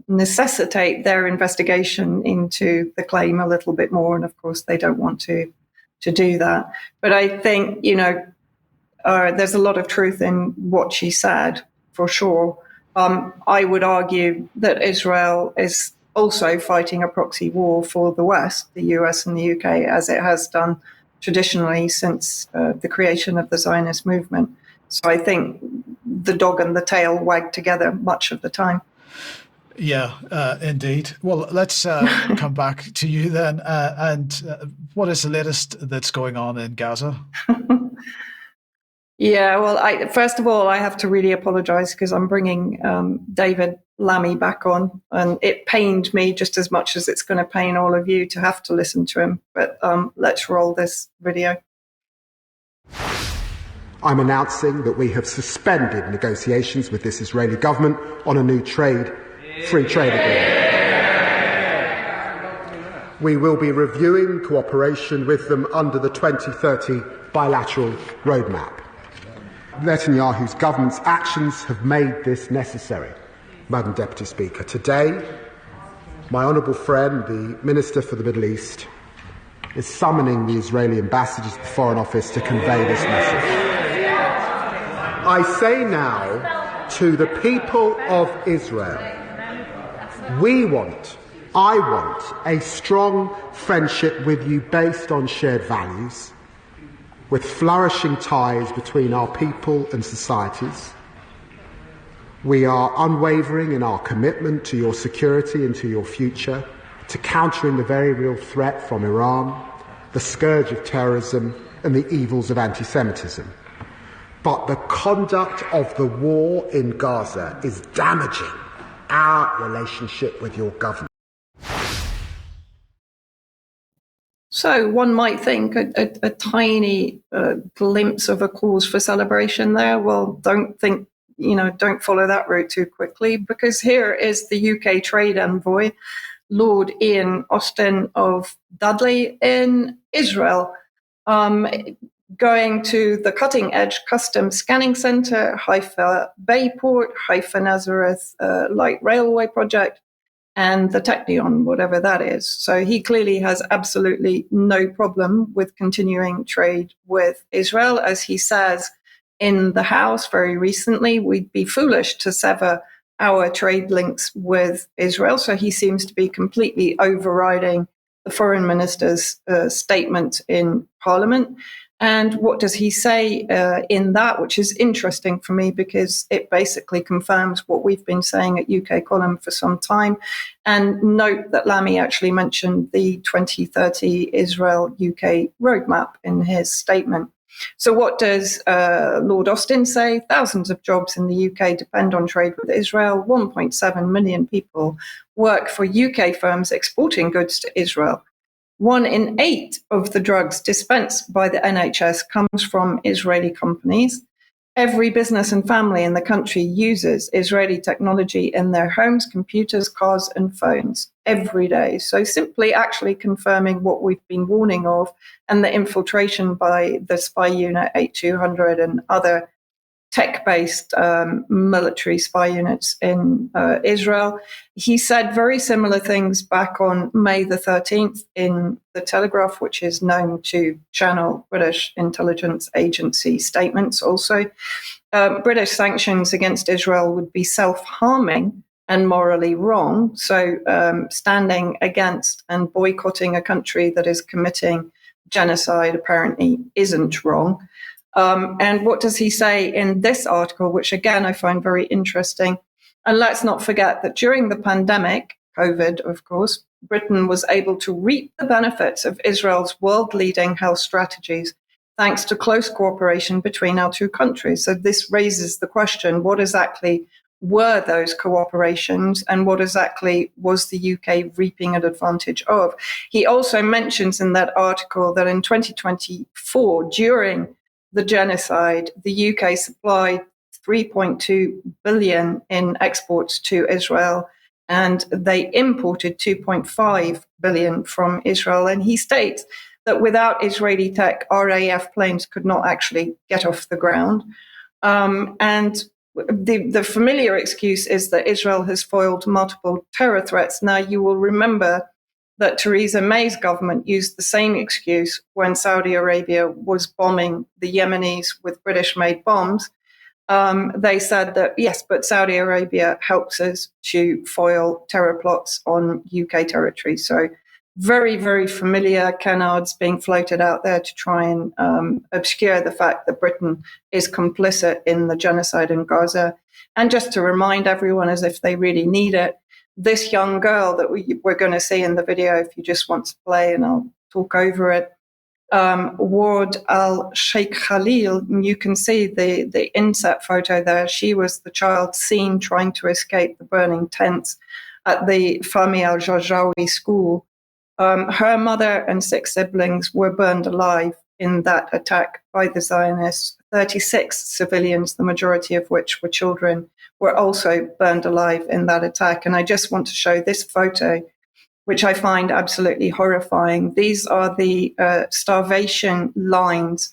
necessitate their investigation into the claim a little bit more, and of course they don't want to do that. But I think, there's a lot of truth in what she said, for sure. I would argue that Israel is also fighting a proxy war for the West, the US and the UK, as it has done traditionally since the creation of the Zionist movement. So I think the dog and the tail wag together much of the time. Yeah, indeed. Well, let's come back to you then. What is the latest that's going on in Gaza? Yeah, well, first of all, I have to really apologize because I'm bringing David Lammy back on, and it pained me just as much as it's going to pain all of you to have to listen to him. But let's roll this video. I'm announcing that we have suspended negotiations with this Israeli government on a new free trade agreement. We will be reviewing cooperation with them under the 2030 bilateral roadmap. Netanyahu's government's actions have made this necessary. Madam Deputy Speaker, today, my honourable friend, the Minister for the Middle East, is summoning the Israeli ambassadors to the Foreign Office to convey this message. I say now to the people of Israel, I want a strong friendship with you based on shared values, with flourishing ties between our people and societies. We are unwavering in our commitment to your security and to your future, to countering the very real threat from Iran, the scourge of terrorism, and the evils of anti-Semitism. But the conduct of the war in Gaza is damaging our relationship with your government. So one might think a tiny glimpse of a cause for celebration there. Well, don't follow that route too quickly, because here is the UK trade envoy, Lord Ian Austin of Dudley in Israel, going to the Cutting Edge Customs Scanning Centre, Haifa Bayport, Haifa Nazareth Light Railway Project, and the Technion, whatever that is. So he clearly has absolutely no problem with continuing trade with Israel. As he says in the House very recently, we'd be foolish to sever our trade links with Israel. So he seems to be completely overriding the foreign minister's statement in Parliament. And what does he say in that, which is interesting for me because it basically confirms what we've been saying at UK Column for some time. And note that Lammy actually mentioned the 2030 Israel-UK roadmap in his statement. So what does Lord Austin say? Thousands of jobs in the UK depend on trade with Israel. 1.7 million people work for UK firms exporting goods to Israel. 1 in 8 of the drugs dispensed by the NHS comes from Israeli companies. Every business and family in the country uses Israeli technology in their homes, computers, cars, and phones every day. So simply actually confirming what we've been warning of, and the infiltration by the spy unit 8200 and other tech-based military spy units in Israel. He said very similar things back on May the 13th in The Telegraph, which is known to channel British intelligence agency statements also. British sanctions against Israel would be self-harming and morally wrong. So standing against and boycotting a country that is committing genocide apparently isn't wrong. And what does he say in this article, which again I find very interesting? And let's not forget that during the pandemic, COVID, of course, Britain was able to reap the benefits of Israel's world-leading health strategies, thanks to close cooperation between our two countries. So this raises the question, what exactly were those cooperations and what exactly was the UK reaping an advantage of? He also mentions in that article that in 2024, during the genocide, the UK supplied 3.2 billion in exports to Israel, and they imported 2.5 billion from Israel. And he states that without Israeli tech, RAF planes could not actually get off the ground. And the familiar excuse is that Israel has foiled multiple terror threats. Now, you will remember that Theresa May's government used the same excuse when Saudi Arabia was bombing the Yemenis with British-made bombs. They said that, yes, but Saudi Arabia helps us to foil terror plots on UK territory. So very, very familiar canards being floated out there to try and obscure the fact that Britain is complicit in the genocide in Gaza. And just to remind everyone, as if they really need it, this young girl that we're going to see in the video, if you just want to play, and I'll talk over it, Ward al-Sheikh Khalil, and you can see the inset photo there. She was the child seen trying to escape the burning tents at the Fahmy al-Jarjawi school. Her mother and 6 siblings were burned alive in that attack by the Zionists. 36 civilians, the majority of which were children, were also burned alive in that attack. And I just want to show this photo, which I find absolutely horrifying. These are the starvation lines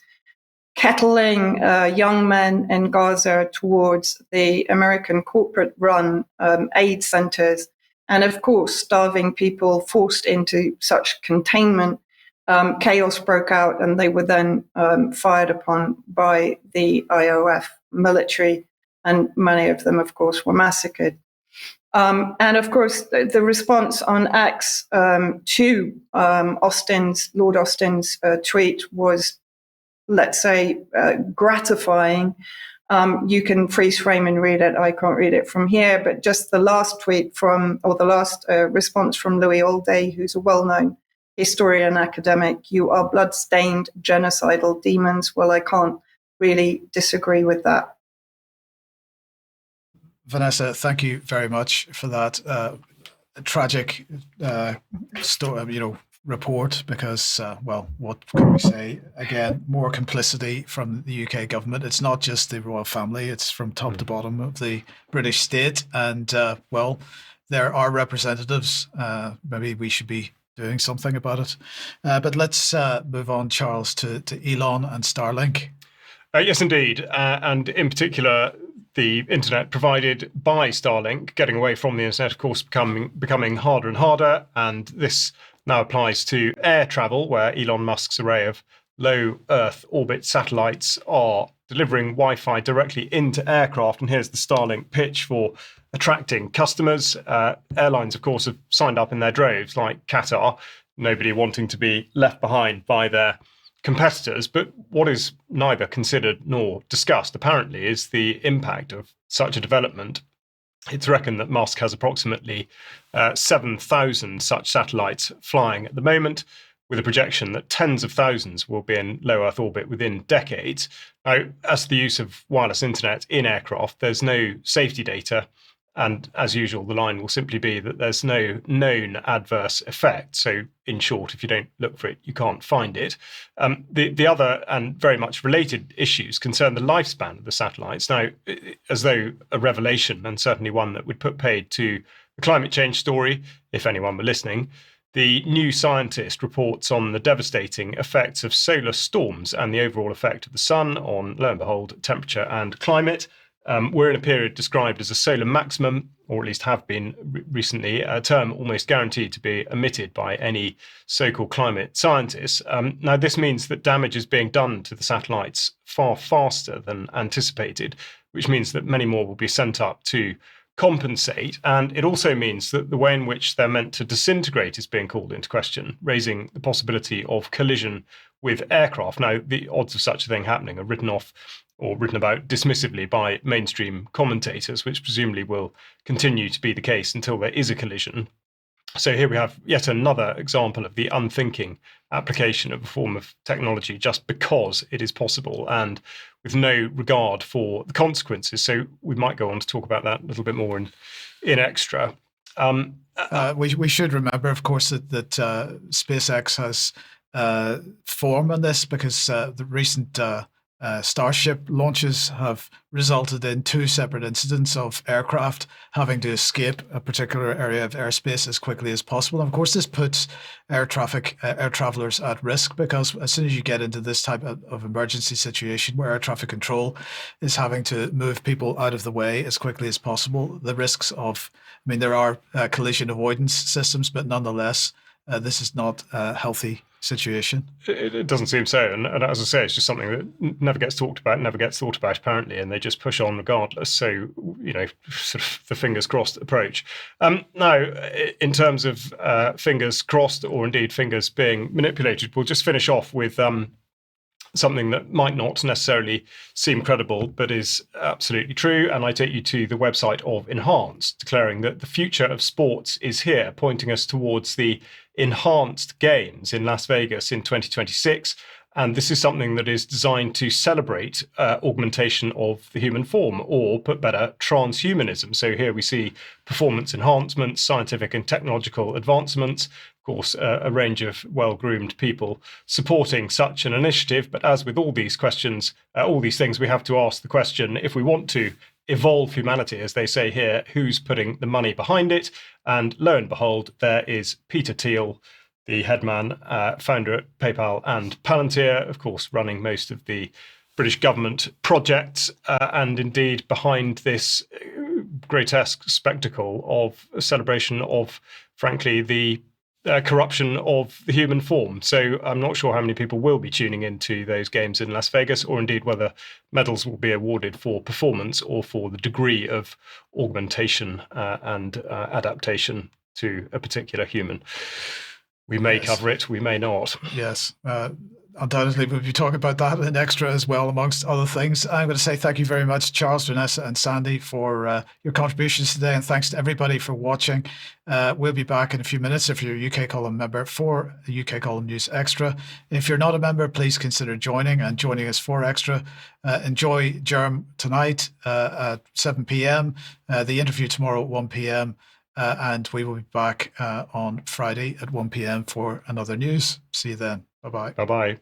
kettling young men in Gaza towards the American corporate-run aid centers, and of course, starving people forced into such containment. Chaos broke out, and they were then fired upon by the IOF military, and many of them, of course, were massacred. And of course, the response on X to Lord Austin's tweet was, let's say, gratifying. You can freeze frame and read it. I can't read it from here, but just the last tweet the last response from Louis Alday, who's a well-known historian academic: "You are blood-stained, genocidal demons." Well, I can't really disagree with that. Vanessa, thank you very much for that tragic report, because, well, what can we say? Again, more complicity from the UK government. It's not just the royal family, it's from top to bottom of the British state. And, well, there are representatives. Maybe we should be doing something about it. But let's move on, Charles, to Elon and Starlink. Yes, indeed. And in particular, the internet provided by Starlink, getting away from the internet, of course, becoming harder and harder. And this now applies to air travel, where Elon Musk's array of low Earth orbit satellites are delivering Wi-Fi directly into aircraft. And here's the Starlink pitch for attracting customers. Airlines, of course, have signed up in their droves, like Qatar, nobody wanting to be left behind by their competitors. But what is neither considered nor discussed, apparently, is the impact of such a development. It's reckoned that Musk has approximately 7,000 such satellites flying at the moment, with a projection that tens of thousands will be in low Earth orbit within decades. Now, as to the use of wireless internet in aircraft, there's no safety data. And as usual, the line will simply be that there's no known adverse effect. So in short, if you don't look for it, you can't find it. The other and very much related issues concern the lifespan of the satellites. Now, as though a revelation, and certainly one that would put paid to the climate change story, if anyone were listening, the New Scientist reports on the devastating effects of solar storms and the overall effect of the sun on, lo and behold, temperature and climate. We're in a period described as a solar maximum, or at least have been recently, a term almost guaranteed to be omitted by any so-called climate scientists. Now, this means that damage is being done to the satellites far faster than anticipated, which means that many more will be sent up to compensate. And it also means that the way in which they're meant to disintegrate is being called into question, raising the possibility of collision with aircraft. Now, the odds of such a thing happening are written off or written about dismissively by mainstream commentators, which presumably will continue to be the case until there is a collision. So here we have yet another example of the unthinking application of a form of technology just because it is possible and with no regard for the consequences. So we might go on to talk about that a little bit more in extra. We should remember, of course, that SpaceX has form on this, because the recent Starship launches have resulted in 2 separate incidents of aircraft having to escape a particular area of airspace as quickly as possible. And of course, this puts air travelers at risk, because as soon as you get into this type of emergency situation where air traffic control is having to move people out of the way as quickly as possible, the risks of, there are collision avoidance systems, but nonetheless, this is not healthy situation. It doesn't seem so. And as I say, it's just something that never gets talked about, never gets thought about, apparently, and they just push on regardless. So, sort of the fingers crossed approach. Now, in terms of fingers crossed, or indeed fingers being manipulated, we'll just finish off with something that might not necessarily seem credible, but is absolutely true. And I take you to the website of Enhanced, declaring that the future of sports is here, pointing us towards the Enhanced Games in Las Vegas in 2026. And this is something that is designed to celebrate augmentation of the human form, or put better, transhumanism. So here we see performance enhancements, scientific and technological advancements, of course, a range of well-groomed people supporting such an initiative. But as with all these questions, all these things, we have to ask the question, if we want to evolve humanity, as they say here, who's putting the money behind it? And lo and behold, there is Peter Thiel, the headman, founder at PayPal and Palantir, of course, running most of the British government projects, and indeed behind this grotesque spectacle of a celebration of, frankly, the corruption of the human form. So I'm not sure how many people will be tuning into those games in Las Vegas, or indeed whether medals will be awarded for performance or for the degree of augmentation and adaptation to a particular human. We may cover it, we may not. Yes. Undoubtedly, we'll be talking about that in Extra as well, amongst other things. I'm going to say thank you very much, Charles, Vanessa and Sandy, for your contributions today, and thanks to everybody for watching. We'll be back in a few minutes if you're a UK Column member for the UK Column News Extra. If you're not a member, please consider joining us for Extra. Enjoy Germ tonight at 7 p.m, the interview tomorrow at 1 p.m, and we will be back on Friday at 1 p.m. for another news. See you then. Bye-bye. Bye-bye.